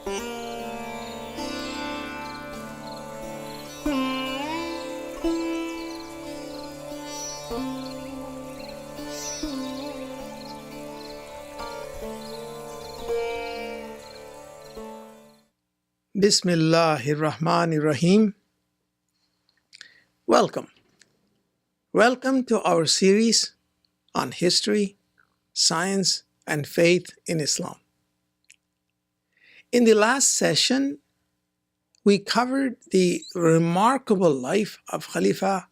Bismillahir Rahmanir Rahim. Welcome. Welcome to our series on history, science, and faith in Islam. In the last session, we covered the remarkable life of Khalifa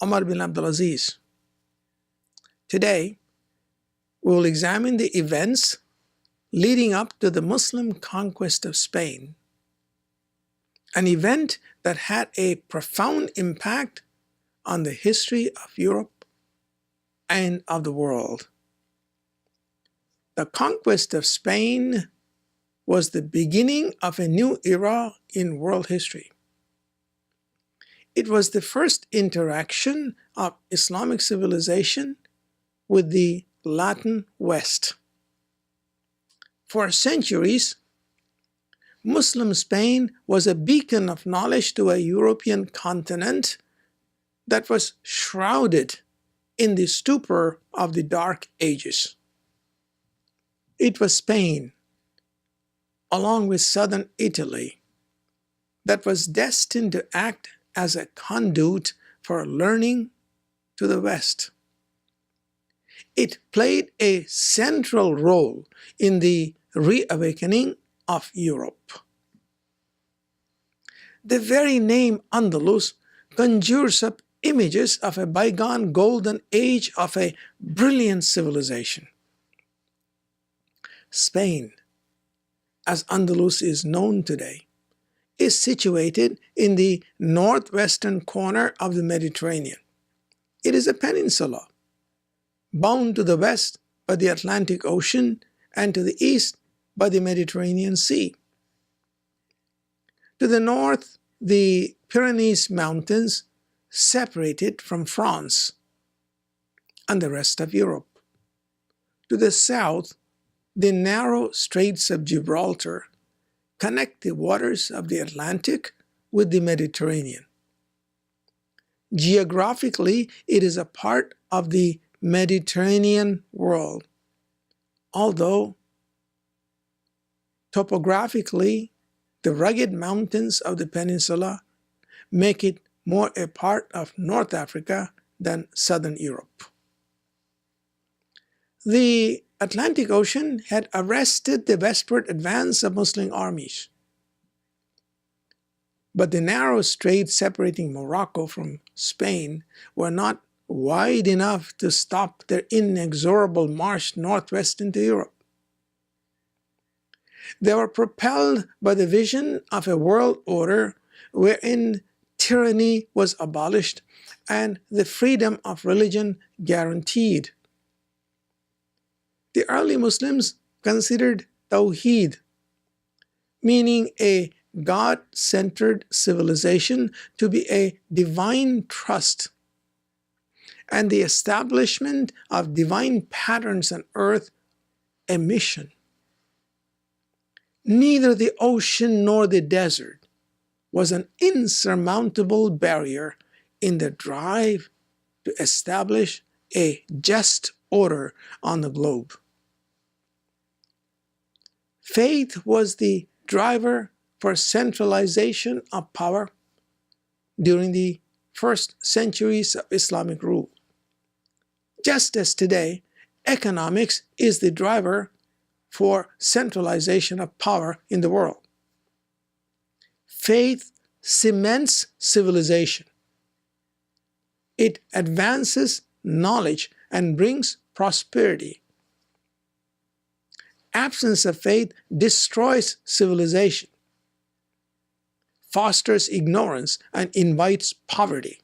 Umar bin Abdulaziz. Today, we will examine the events leading up to the Muslim conquest of Spain, an event that had a profound impact on the history of Europe and of the world. The conquest of Spain was the beginning of a new era in world history. It was the first interaction of Islamic civilization with the Latin West. For centuries, Muslim Spain was a beacon of knowledge to a European continent that was shrouded in the stupor of the Dark Ages. It was Spain, along with southern Italy, that was destined to act as a conduit for learning to the West. It played a central role in the reawakening of Europe. The very name Andalus conjures up images of a bygone golden age of a brilliant civilization. Spain, as Andalus is known today, is situated in the northwestern corner of the Mediterranean. It is a peninsula, bound to the west by the Atlantic Ocean and to the east by the Mediterranean Sea. To the north, the Pyrenees Mountains separate it from France and the rest of Europe. To the south, the narrow Straits of Gibraltar connect the waters of the Atlantic with the Mediterranean. Geographically, it is a part of the Mediterranean world, although topographically, the rugged mountains of the peninsula make it more a part of North Africa than Southern Europe. The Atlantic Ocean had arrested the westward advance of Muslim armies, but the narrow straits separating Morocco from Spain were not wide enough to stop their inexorable march northwest into Europe. They were propelled by the vision of a world order wherein tyranny was abolished and the freedom of religion guaranteed. The early Muslims considered Tawheed, meaning a God-centered civilization, to be a divine trust and the establishment of divine patterns on earth a mission. Neither the ocean nor the desert was an insurmountable barrier in the drive to establish a just order on the globe. Faith was the driver for centralization of power during the first centuries of Islamic rule. Just as today, economics is the driver for centralization of power in the world. Faith cements civilization. It advances knowledge and brings prosperity. Absence of faith destroys civilization, fosters ignorance, and invites poverty.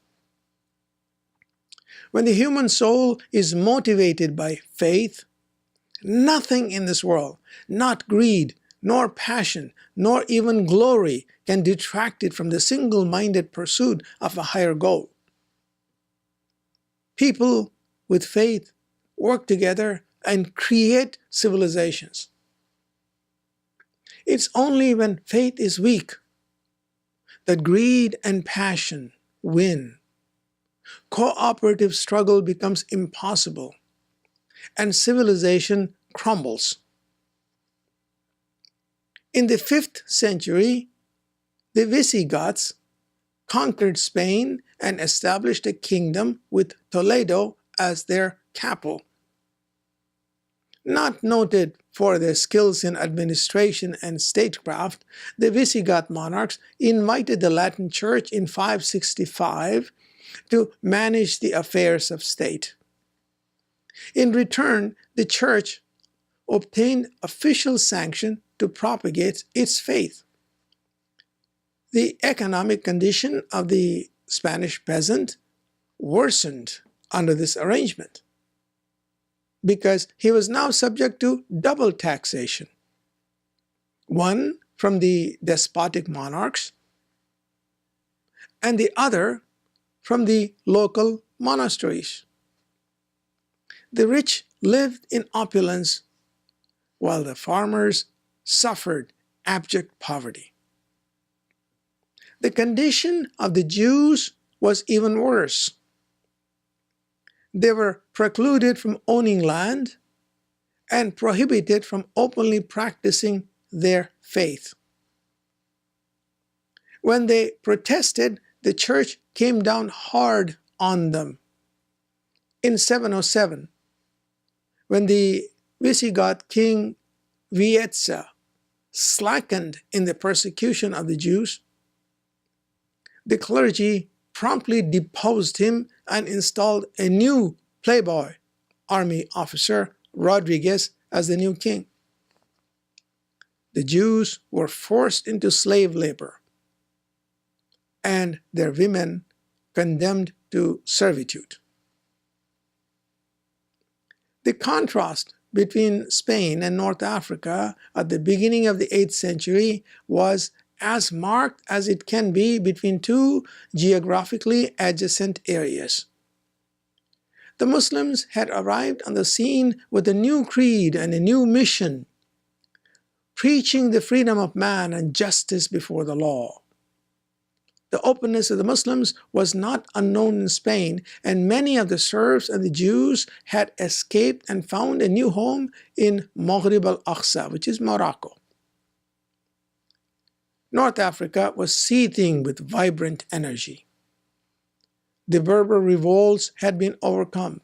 When the human soul is motivated by faith, nothing in this world, not greed, nor passion, nor even glory, can detract it from the single-minded pursuit of a higher goal. People with faith work together and create civilizations. It's only when faith is weak that greed and passion win. Cooperative struggle becomes impossible, and civilization crumbles. In the 5th century, the Visigoths conquered Spain and established a kingdom with Toledo as their capital. Not noted for their skills in administration and statecraft, the Visigoth monarchs invited the Latin Church in 565 to manage the affairs of state. In return, the Church obtained official sanction to propagate its faith. The economic condition of the Spanish peasant worsened under this arrangement because he was now subject to double taxation, one from the despotic monarchs and the other from the local monasteries. The rich lived in opulence while the farmers suffered abject poverty. The condition of the Jews was even worse. They were precluded from owning land and prohibited from openly practicing their faith. When they protested, the church came down hard on them. In 707, when the Visigoth king Vietza slackened in the persecution of the Jews, the clergy promptly deposed him and installed a new playboy army officer, Rodriguez, as the new king. The Jews were forced into slave labor and their women condemned to servitude. The contrast between Spain and North Africa at the beginning of the 8th century was as marked as it can be between two geographically adjacent areas. The Muslims had arrived on the scene with a new creed and a new mission, preaching the freedom of man and justice before the law. The openness of the Muslims was not unknown in Spain, and many of the Serbs and the Jews had escaped and found a new home in Maghrib al-Aqsa, which is Morocco. North Africa was seething with vibrant energy. The Berber revolts had been overcome.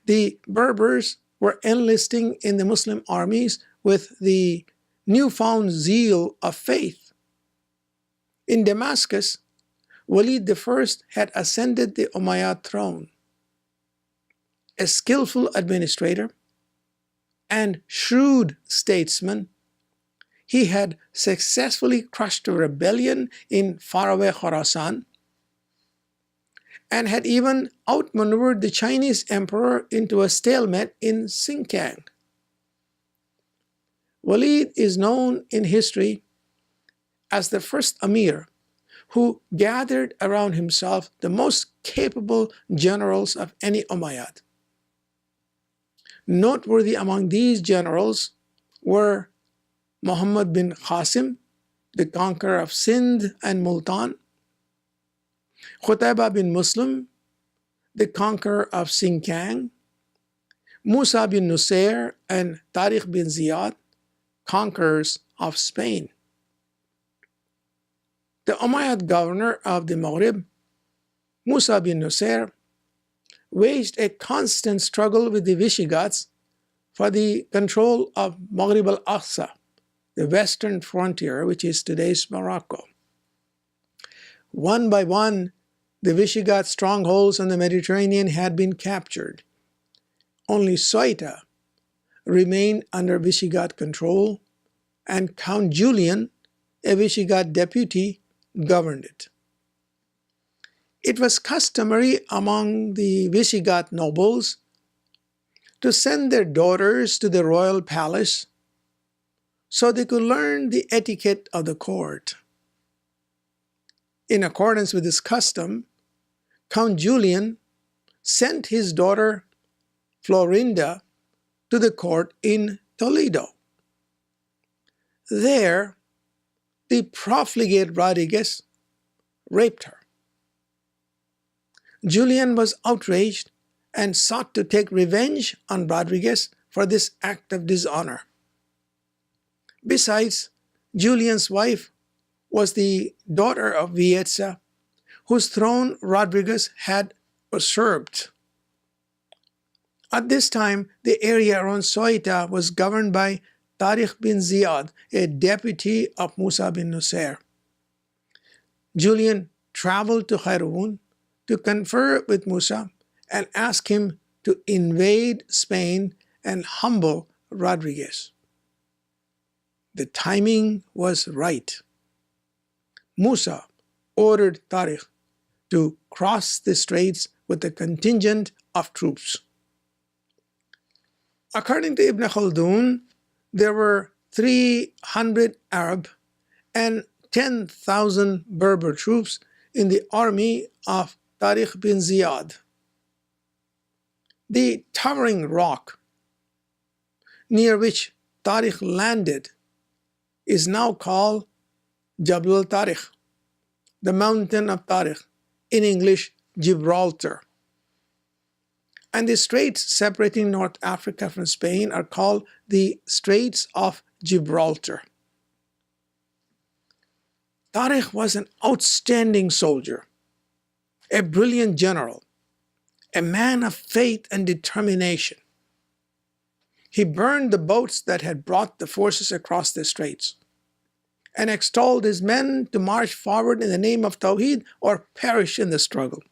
The Berbers were enlisting in the Muslim armies with the newfound zeal of faith. In Damascus, Walid I had ascended the Umayyad throne. A skillful administrator and shrewd statesman, he had successfully crushed a rebellion in faraway Khorasan and had even outmaneuvered the Chinese emperor into a stalemate in Xinjiang. Walid is known in history as the first Amir who gathered around himself the most capable generals of any Umayyad. Noteworthy among these generals were Muhammad bin Qasim, the conqueror of Sindh and Multan, Qutayba bin Muslim, the conqueror of Xinjiang, Musa bin Nusair and Tariq bin Ziyad, conquerors of Spain. The Umayyad governor of the Maghrib, Musa bin Nusair, waged a constant struggle with the Visigoths for the control of Maghrib al-Aqsa, the western frontier, which is today's Morocco. One by one, the Visigoth strongholds on the Mediterranean had been captured. Only Ceuta remained under Visigoth control, and Count Julian, a Visigoth deputy, governed it. It was customary among the Visigoth nobles to send their daughters to the royal palace so they could learn the etiquette of the court. In accordance with this custom, Count Julian sent his daughter Florinda to the court in Toledo. There, the profligate Rodriguez raped her. Julian was outraged and sought to take revenge on Rodriguez for this act of dishonor. Besides, Julian's wife was the daughter of Vietza, whose throne Rodriguez had usurped. At this time, the area around Ceuta was governed by Tariq bin Ziyad, a deputy of Musa bin Nusair. Julian traveled to Khaldun to confer with Musa and ask him to invade Spain and humble Rodriguez. The timing was right. Musa ordered Tariq to cross the straits with a contingent of troops. According to Ibn Khaldun, there were 300 Arab and 10,000 Berber troops in the army of Tariq bin Ziyad. The towering rock near which Tariq landed is now called Jabal al-Tariq, the mountain of Tariq, in English, Gibraltar. And the straits separating North Africa from Spain are called the Straits of Gibraltar. Tariq was an outstanding soldier, a brilliant general, a man of faith and determination. He burned the boats that had brought the forces across the straits and extolled his men to march forward in the name of Tawheed or perish in the struggle.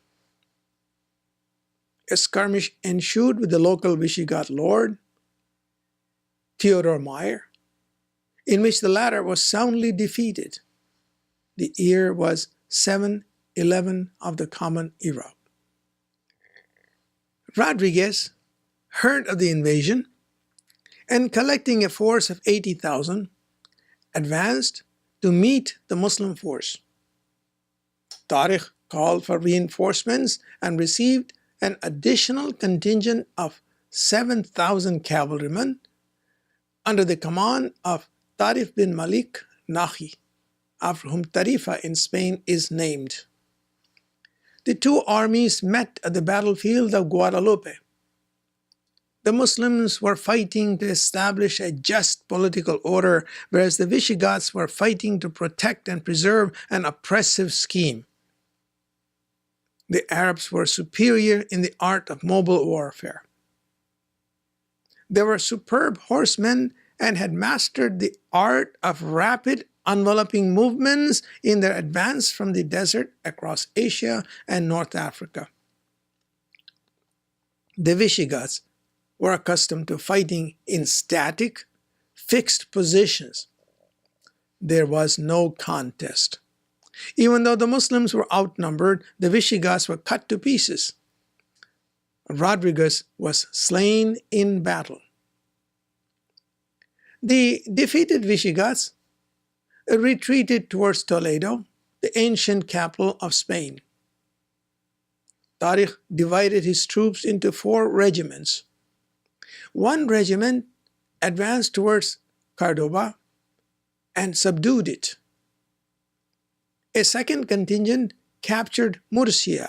A skirmish ensued with the local Visigoth lord, Theodore Meyer, in which the latter was soundly defeated. The year was 711 of the Common Era. Rodriguez heard of the invasion and, collecting a force of 80,000, advanced to meet the Muslim force. Tariq called for reinforcements and received an additional contingent of 7,000 cavalrymen under the command of Tarif bin Malik Nahi, after whom Tarifa in Spain is named. The two armies met at the battlefield of Guadalupe. The Muslims were fighting to establish a just political order, whereas the Visigoths were fighting to protect and preserve an oppressive scheme. The Arabs were superior in the art of mobile warfare. They were superb horsemen and had mastered the art of rapid enveloping movements in their advance from the desert across Asia and North Africa. The Visigoths were accustomed to fighting in static, fixed positions. There was no contest. Even though the Muslims were outnumbered, the Visigoths were cut to pieces. Rodriguez was slain in battle. The defeated Visigoths retreated towards Toledo, the ancient capital of Spain. Tariq divided his troops into 4 regiments. One regiment advanced towards Cordoba and subdued it. A second contingent captured Murcia.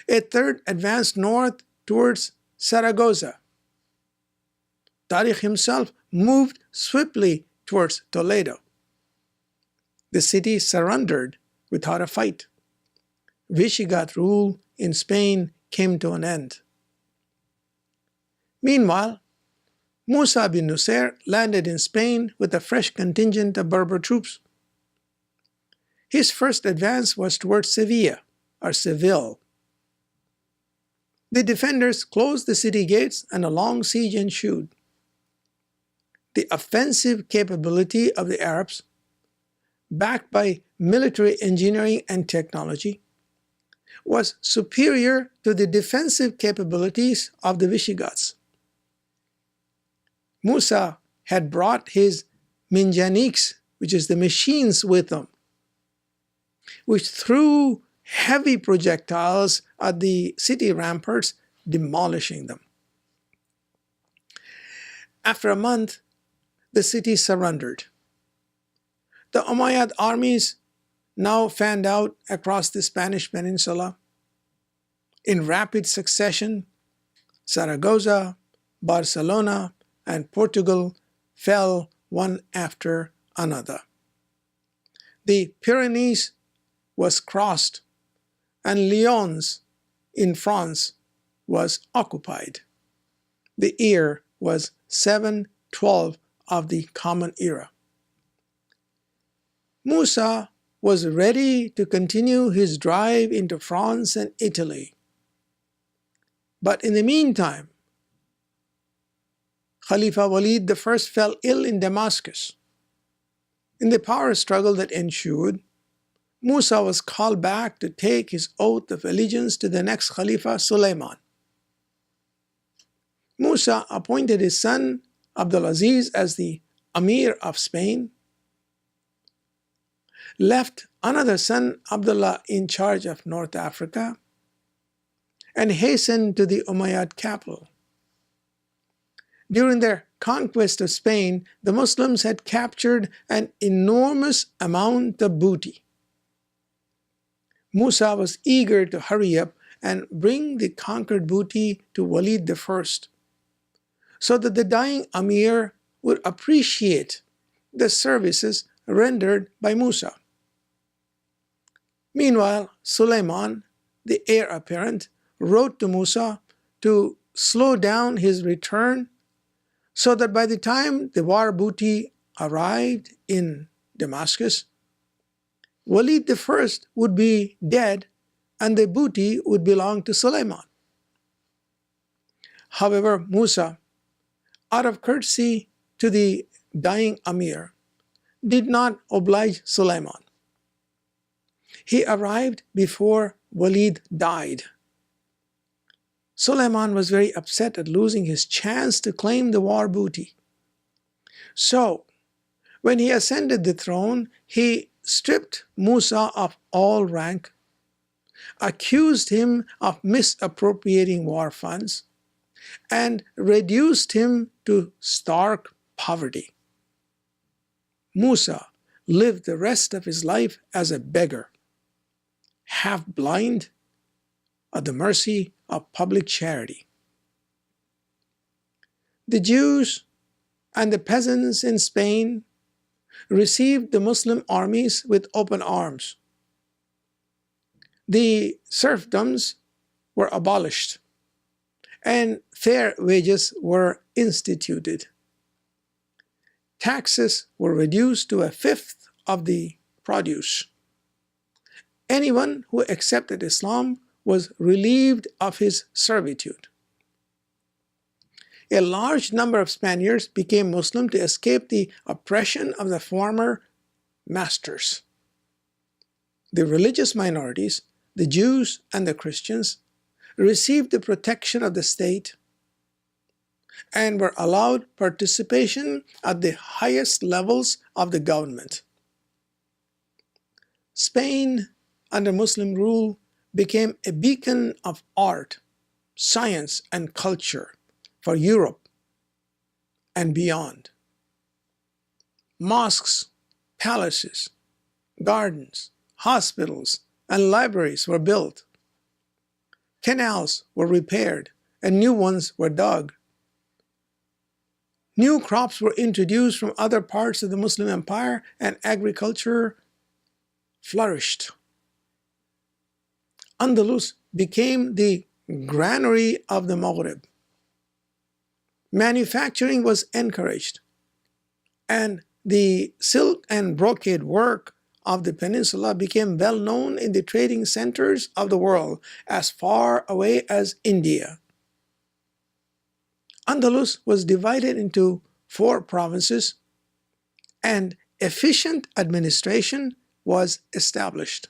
A third advanced north towards Zaragoza. Tariq himself moved swiftly towards Toledo. The city surrendered without a fight. Visigoth rule in Spain came to an end. Meanwhile, Musa bin Nusair landed in Spain with a fresh contingent of Berber troops. His first advance was towards Sevilla, or Seville. The defenders closed the city gates and a long siege ensued. The offensive capability of the Arabs, backed by military engineering and technology, was superior to the defensive capabilities of the Visigoths. Musa had brought his minjaniks, which is the machines, with him, which threw heavy projectiles at the city ramparts, demolishing them. After a month, the city surrendered. The Umayyad armies now fanned out across the Spanish peninsula in rapid succession. Zaragoza, Barcelona, and Portugal fell one after another. The Pyrenees was crossed, and Lyons in France was occupied. The year was 712 of the Common Era. Musa was ready to continue his drive into France and Italy. But in the meantime, Khalifa Walid I fell ill in Damascus. In the power struggle that ensued, Musa was called back to take his oath of allegiance to the next Khalifa, Suleiman. Musa appointed his son Abdulaziz as the Amir of Spain, left another son, Abdullah, in charge of North Africa, and hastened to the Umayyad capital. During their conquest of Spain, the Muslims had captured an enormous amount of booty. Musa was eager to hurry up and bring the conquered booty to Walid I, so that the dying Amir would appreciate the services rendered by Musa. Meanwhile, Suleiman, the heir apparent, wrote to Musa to slow down his return so that by the time the war booty arrived in Damascus, Walid I would be dead and the booty would belong to Suleiman. However, Musa, out of courtesy to the dying Amir, did not oblige Suleiman. He arrived before Walid died. Suleiman was very upset at losing his chance to claim the war booty. So, when he ascended the throne, he stripped Musa of all rank, accused him of misappropriating war funds, and reduced him to stark poverty. Musa lived the rest of his life as a beggar, half blind, at the mercy of public charity. The Jews and the peasants in Spain received the Muslim armies with open arms. The serfdoms were abolished, and fair wages were instituted. Taxes were reduced to 1/5 of the produce. Anyone who accepted Islam was relieved of his servitude. A large number of Spaniards became Muslim to escape the oppression of the former masters. The religious minorities, the Jews and the Christians, received the protection of the state and were allowed participation at the highest levels of the government. Spain, under Muslim rule, became a beacon of art, science, and culture for Europe and beyond. Mosques, palaces, gardens, hospitals, and libraries were built. Canals were repaired and new ones were dug. New crops were introduced from other parts of the Muslim empire, and agriculture flourished. Andalus became the granary of the Maghreb. Manufacturing was encouraged, and the silk and brocade work of the peninsula became well known in the trading centers of the world as far away as India. Andalus was divided into 4 provinces, and efficient administration was established.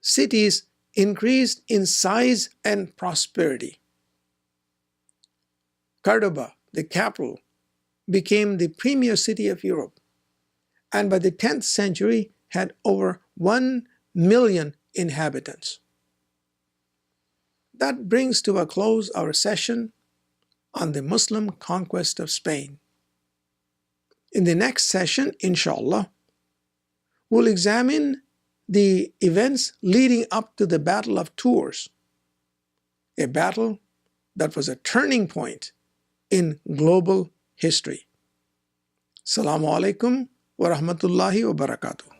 Cities increased in size and prosperity. Cordoba, the capital, became the premier city of Europe, and by the 10th century had over 1 million inhabitants. That brings to a close our session on the Muslim conquest of Spain. In the next session, inshallah, We'll examine the events leading up to the Battle of Tours, a battle that was a turning point in global history. Assalamu alaikum wa rahmatullahi wa barakatuh.